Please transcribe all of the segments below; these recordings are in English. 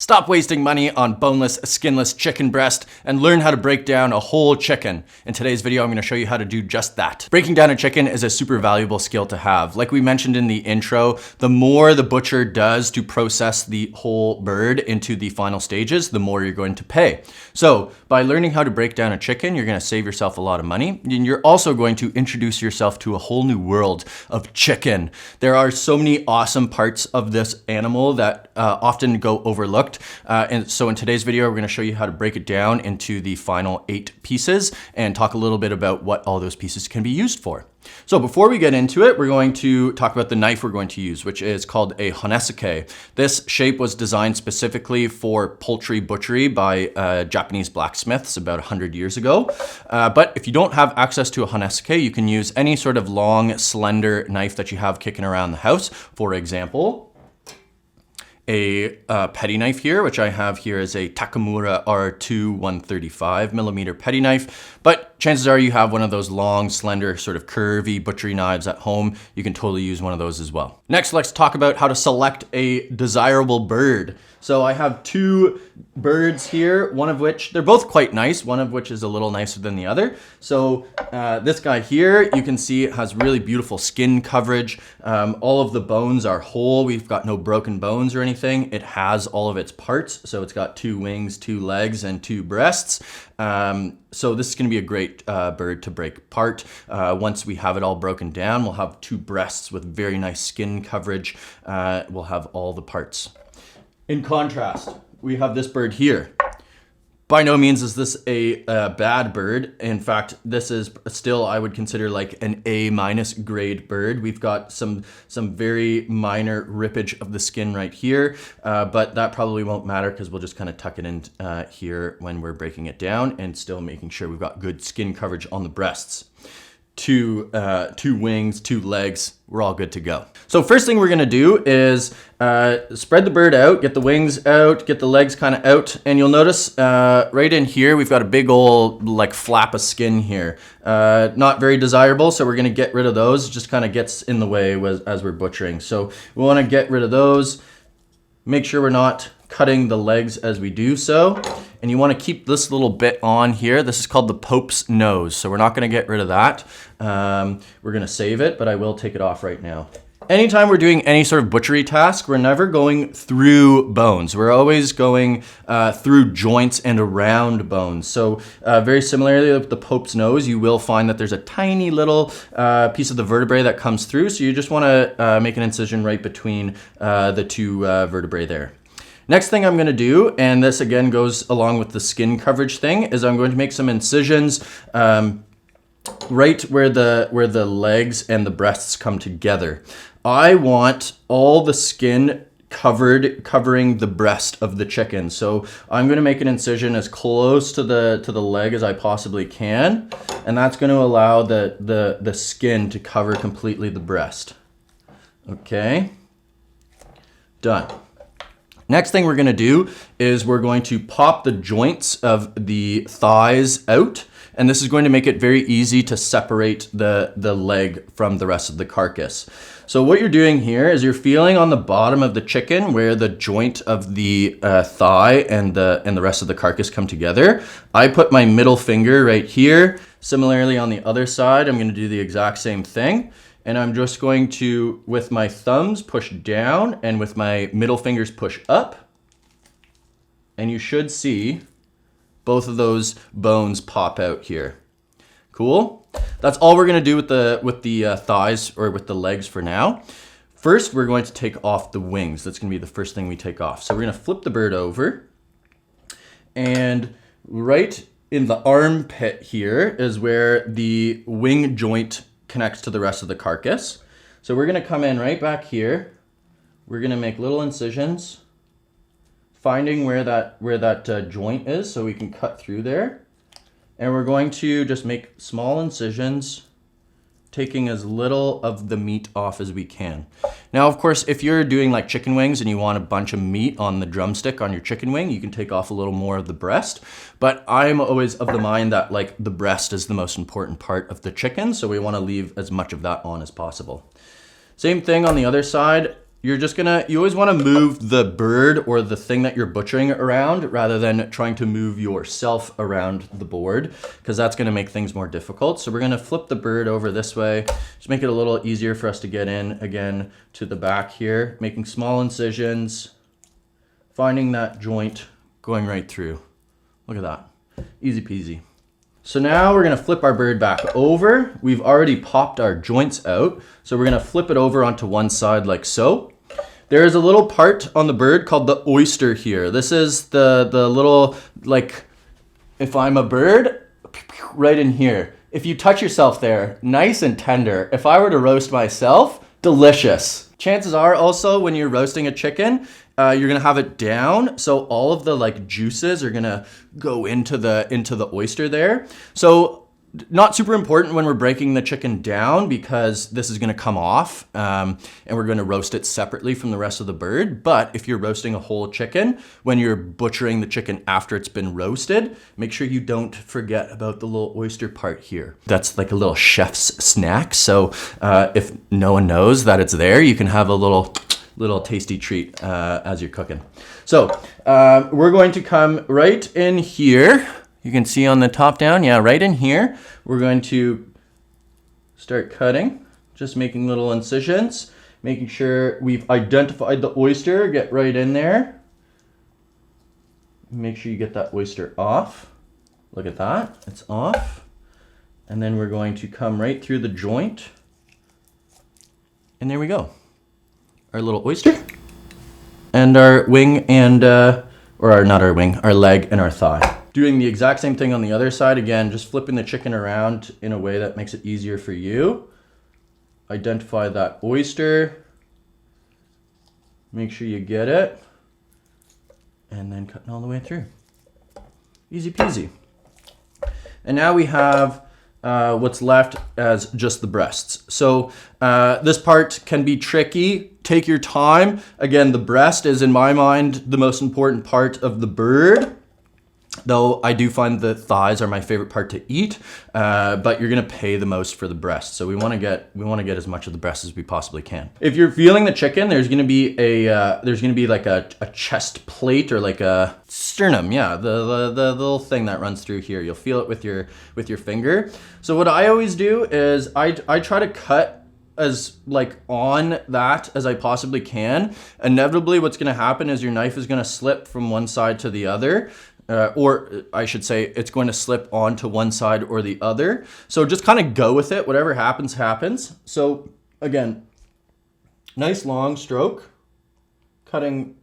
Stop wasting money on boneless, skinless chicken breast and learn how to break down a whole chicken. In today's video, I'm gonna show you how to do just that. Breaking down a chicken is a super valuable skill to have. Like we mentioned in the intro, the more the butcher does to process the whole bird into the final stages, the more you're going to pay. So by learning how to break down a chicken, you're gonna save yourself a lot of money, and you're also going to introduce yourself to a whole new world of chicken. There are so many awesome parts of this animal that often go overlooked. And so in today's video, we're going to show you how to break it down into the final 8 pieces and talk a little bit about what all those pieces can be used for. So before we get into it, we're going to talk about the knife we're going to use, which is called a honesuke. This shape was designed specifically for poultry butchery by Japanese blacksmiths about 100 years ago. But if you don't have access to a honesuke, you can use any sort of long, slender knife that you have kicking around the house. For example, a petty knife here, which I have here is a Takamura R2 135 millimeter petty knife, but chances are you have one of those long, slender, sort of curvy butchery knives at home. You can totally use one of those as well. Next, let's talk about how to select a desirable bird. So I have 2 birds here, one of which, they're both quite nice, one of which is a little nicer than the other. So this guy here, you can see it has really beautiful skin coverage. All of the bones are whole. We've got no broken bones or anything. It has all of its parts. So it's got 2 wings, 2 legs, and 2 breasts. So this is gonna be a great bird to break apart. Once we have it all broken down, we'll have 2 breasts with very nice skin coverage. We'll have all the parts. In contrast, we have this bird here. By no means is this a bad bird. In fact, this is still, I would consider like an A- grade bird. We've got some very minor rippage of the skin right here, but that probably won't matter because we'll just kind of tuck it in here when we're breaking it down and still making sure we've got good skin coverage on the breasts. 2 wings, 2 legs, we're all good to go. So first thing we're gonna do is spread the bird out, get the wings out, get the legs kind of out, and you'll notice right in here, we've got a big old like flap of skin here. Not very desirable, so we're gonna get rid of those. It just kind of gets in the way as we're butchering. So we wanna get rid of those, make sure we're not cutting the legs as we do so. And you want to keep this little bit on here. This is called the Pope's nose. So we're not going to get rid of that. We're going to save it, but I will take it off right now. Anytime we're doing any sort of butchery task, we're never going through bones. We're always going through joints and around bones. So very similarly with the Pope's nose, you will find that there's a tiny little piece of the vertebrae that comes through. So you just want to make an incision right between the 2 vertebrae there. Next thing I'm going to do, and this again goes along with the skin coverage thing, is I'm going to make some incisions right where the legs and the breasts come together. I want all the skin covering the breast of the chicken. So I'm going to make an incision as close to the leg as I possibly can, and that's going to allow the skin to cover completely the breast. Okay, done. Next thing we're going to do is we're going to pop the joints of the thighs out, and this is going to make it very easy to separate the leg from the rest of the carcass. So what you're doing here is you're feeling on the bottom of the chicken where the joint of the thigh and the rest of the carcass come together. I put my middle finger right here. Similarly on the other side, I'm going to do the exact same thing. And I'm just going to, with my thumbs, push down, and with my middle fingers, push up. And you should see both of those bones pop out here. Cool? That's all we're gonna do with the thighs or with the legs for now. First, we're going to take off the wings. That's gonna be the first thing we take off. So we're gonna flip the bird over, and right in the armpit here is where the wing joint connects to the rest of the carcass. So we're gonna come in right back here. We're gonna make little incisions, finding where that joint is so we can cut through there. And we're going to just make small incisions, taking as little of the meat off as we can. Now, of course, if you're doing like chicken wings and you want a bunch of meat on the drumstick on your chicken wing, you can take off a little more of the breast. But I'm always of the mind that like the breast is the most important part of the chicken, so we want to leave as much of that on as possible. Same thing on the other side. you always want to move the bird or the thing that you're butchering around rather than trying to move yourself around the board, because that's going to make things more difficult. So we're going to flip the bird over this way, just make it a little easier for us to get in again to the back here, making small incisions, finding that joint, going right through. Look at that, easy peasy. So now we're gonna flip our bird back over. We've already popped our joints out. So we're gonna flip it over onto one side like so. There is a little part on the bird called the oyster here. This is the little, like, if I'm a bird, right in here. If you touch yourself there, nice and tender. If I were to roast myself, delicious. Chances are also when you're roasting a chicken, you're gonna have it down, so all of the like juices are gonna go into the oyster there. So not super important when we're breaking the chicken down, because this is gonna come off and we're gonna roast it separately from the rest of the bird. But if you're roasting a whole chicken, when you're butchering the chicken after it's been roasted, make sure you don't forget about the little oyster part here. That's like a little chef's snack. So if no one knows that it's there, you can have a little tasty treat as you're cooking. So we're going to come right in here. You can see on the top down, yeah, right in here. We're going to start cutting, just making little incisions, making sure we've identified the oyster, get right in there. Make sure you get that oyster off. Look at that, it's off. And then we're going to come right through the joint. And there we go. Our little oyster. And our wing and, our leg and our thigh. Doing the exact same thing on the other side. Again, just flipping the chicken around in a way that makes it easier for you. Identify that oyster. Make sure you get it. And then cutting all the way through. Easy peasy. And now we have what's left as just the breasts. So this part can be tricky. Take your time. Again, the breast is, in my mind, the most important part of the bird. Though I do find the thighs are my favorite part to eat, but you're gonna pay the most for the breast. So we want to get as much of the breast as we possibly can. If you're feeling the chicken, there's gonna be like a chest plate or like a sternum. Yeah, the little thing that runs through here. You'll feel it with your finger. So what I always do is I try to cut as like on that as I possibly can. Inevitably, what's gonna happen is your knife is gonna slip from one side to the other. Or I should say it's going to slip onto one side or the other. So just kind of go with it. Whatever happens, happens. So again, nice long stroke, cutting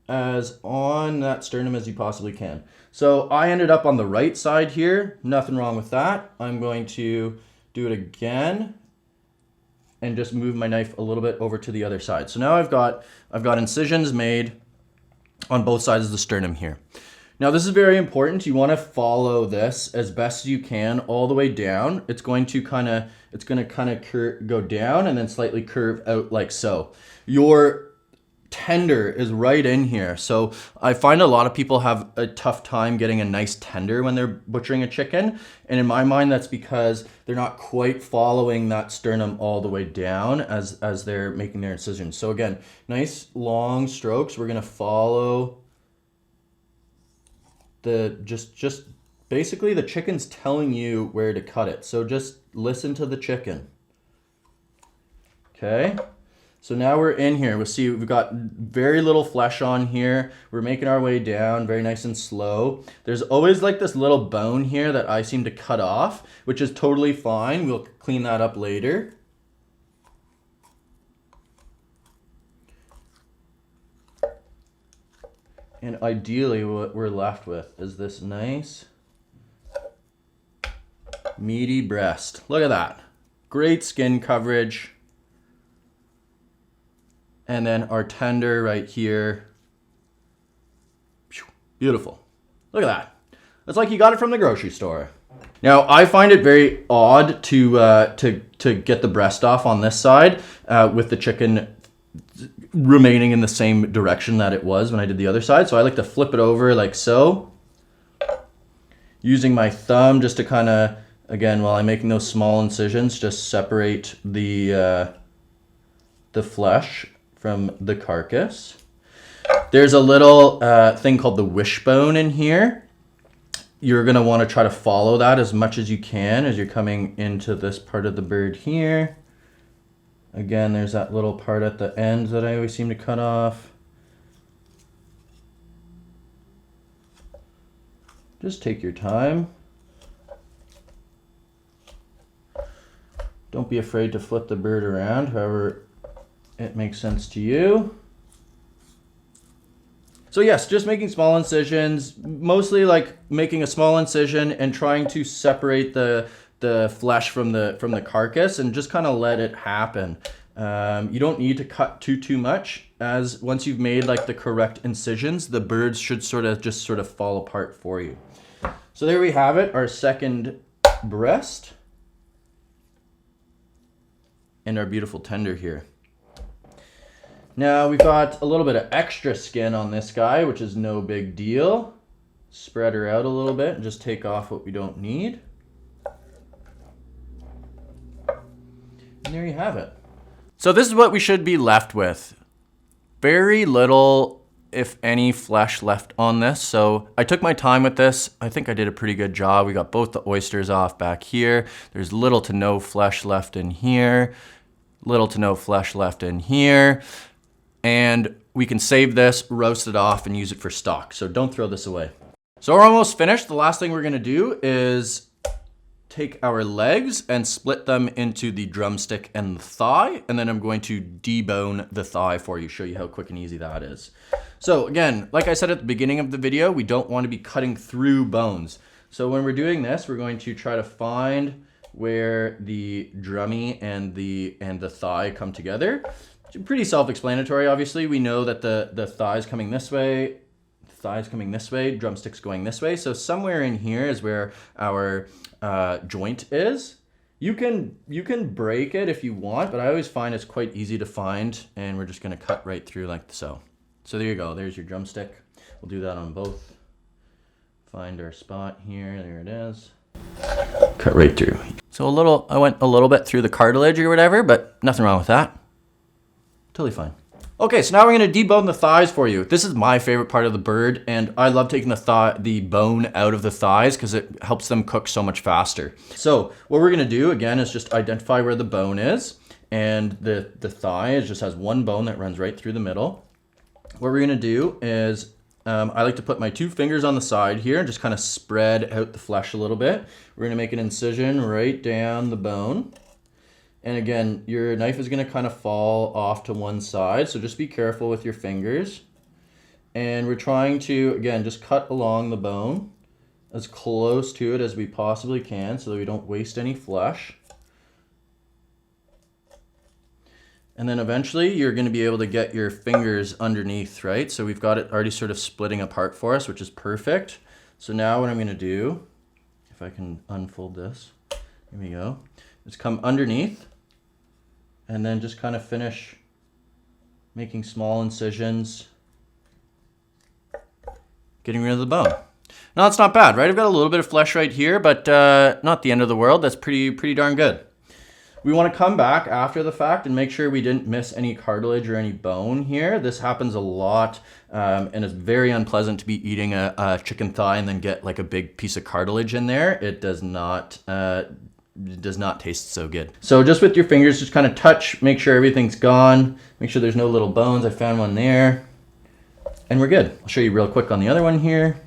as on that sternum as you possibly can. So I ended up on the right side here. Nothing wrong with that. I'm going to do it again and just move my knife a little bit over to the other side. So now I've got incisions made on both sides of the sternum here. Now this is very important. You want to follow this as best as you can all the way down. It's going to kind of go down and then slightly curve out like so. Your tender is right in here. So I find a lot of people have a tough time getting a nice tender when they're butchering a chicken. And in my mind, that's because they're not quite following that sternum all the way down as they're making their incisions. So again, nice long strokes. We're going to follow just basically the chicken's telling you where to cut it. So just listen to the chicken. Okay. So now we're in here. We'll see we've got very little flesh on here. We're making our way down very nice and slow. There's always like this little bone here that I seem to cut off, which is totally fine. We'll clean that up later. And ideally what we're left with is this nice meaty breast. Look at that. Great skin coverage. And then our tender right here. Beautiful. Look at that. It's like you got it from the grocery store. Now, I find it very odd to get the breast off on this side with the chicken remaining in the same direction that it was when I did the other side. So I like to flip it over like so, using my thumb just to kind of, again, while I'm making those small incisions, just separate the flesh from the carcass. There's a little thing called the wishbone in here. You're gonna wanna try to follow that as much as you can as you're coming into this part of the bird here. Again, there's that little part at the end that I always seem to cut off. Just take your time. Don't be afraid to flip the bird around, however it makes sense to you. So yes, just making small incisions, mostly like making a small incision and trying to separate the flesh from the carcass and just kind of let it happen. You don't need to cut too much, as once you've made like the correct incisions, the birds should just sort of fall apart for you. So there we have it, our second breast and our beautiful tender here. Now we've got a little bit of extra skin on this guy, which is no big deal. Spread her out a little bit and just take off what we don't need. And there you have it. So this is what we should be left with. Very little, if any, flesh left on this. So I took my time with this. I think I did a pretty good job. We got both the oysters off back here. There's little to no flesh left in here. Little to no flesh left in here. And we can save this, roast it off, and use it for stock. So don't throw this away. So we're almost finished. The last thing we're gonna do is take our legs and split them into the drumstick and the thigh, and then I'm going to debone the thigh for you, show you how quick and easy that is. So again, like I said at the beginning of the video, we don't want to be cutting through bones. So when we're doing this, we're going to try to find where the drummy and the thigh come together. It's pretty self-explanatory, obviously. We know that the thigh's coming this way, drumstick's going this way. So somewhere in here is where our joint is. You can break it if you want, but I always find it's quite easy to find, and we're just gonna cut right through like so. So there you go, there's your drumstick. We'll do that on both. Find our spot here, there it is. Cut right through. So I went a little bit through the cartilage or whatever, but nothing wrong with that. Totally fine. Okay, so now we're gonna debone the thighs for you. This is my favorite part of the bird, and I love taking the bone out of the thighs because it helps them cook so much faster. So what we're gonna do, again, is just identify where the bone is, and the thigh just has one bone that runs right through the middle. What we're gonna do is, I like to put my 2 fingers on the side here and just kind of spread out the flesh a little bit. We're gonna make an incision right down the bone. And again, your knife is gonna kind of fall off to one side, so just be careful with your fingers. And we're trying to, again, just cut along the bone as close to it as we possibly can so that we don't waste any flesh. And then eventually you're gonna be able to get your fingers underneath, right? So we've got it already sort of splitting apart for us, which is perfect. So now what I'm gonna do, if I can unfold this, here we go, is come underneath and then just kind of finish making small incisions, getting rid of the bone. Now that's not bad, right? I've got a little bit of flesh right here, but not the end of the world. That's pretty darn good. We want to come back after the fact and make sure we didn't miss any cartilage or any bone here. This happens a lot, and it's very unpleasant to be eating a chicken thigh and then get like a big piece of cartilage in there. It does not taste so good. So just with your fingers, just kind of touch, make sure everything's gone, make sure there's no little bones. I found one there, and we're good. I'll show you real quick on the other one here.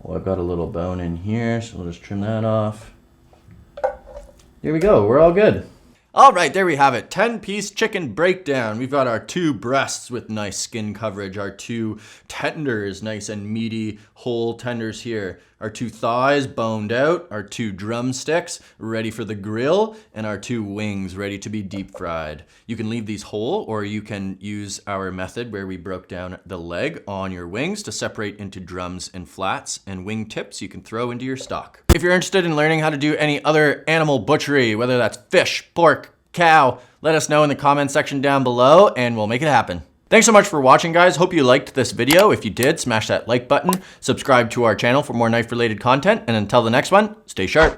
Well, I've got a little bone in here, so we'll just trim that off. There we go, we're all good. All right, there we have it. 10-piece chicken breakdown. We've got our 2 breasts with nice skin coverage, our 2 tenders, nice and meaty whole tenders here, our 2 thighs boned out, our 2 drumsticks ready for the grill, and our 2 wings ready to be deep fried. You can leave these whole, or you can use our method where we broke down the leg on your wings to separate into drums and flats, and wing tips you can throw into your stock. If you're interested in learning how to do any other animal butchery, whether that's fish, pork, cow, let us know in the comment section down below and we'll make it happen. Thanks so much for watching, guys. Hope you liked this video. If you did, smash that like button, subscribe to our channel for more knife related content, and until the next one, stay sharp.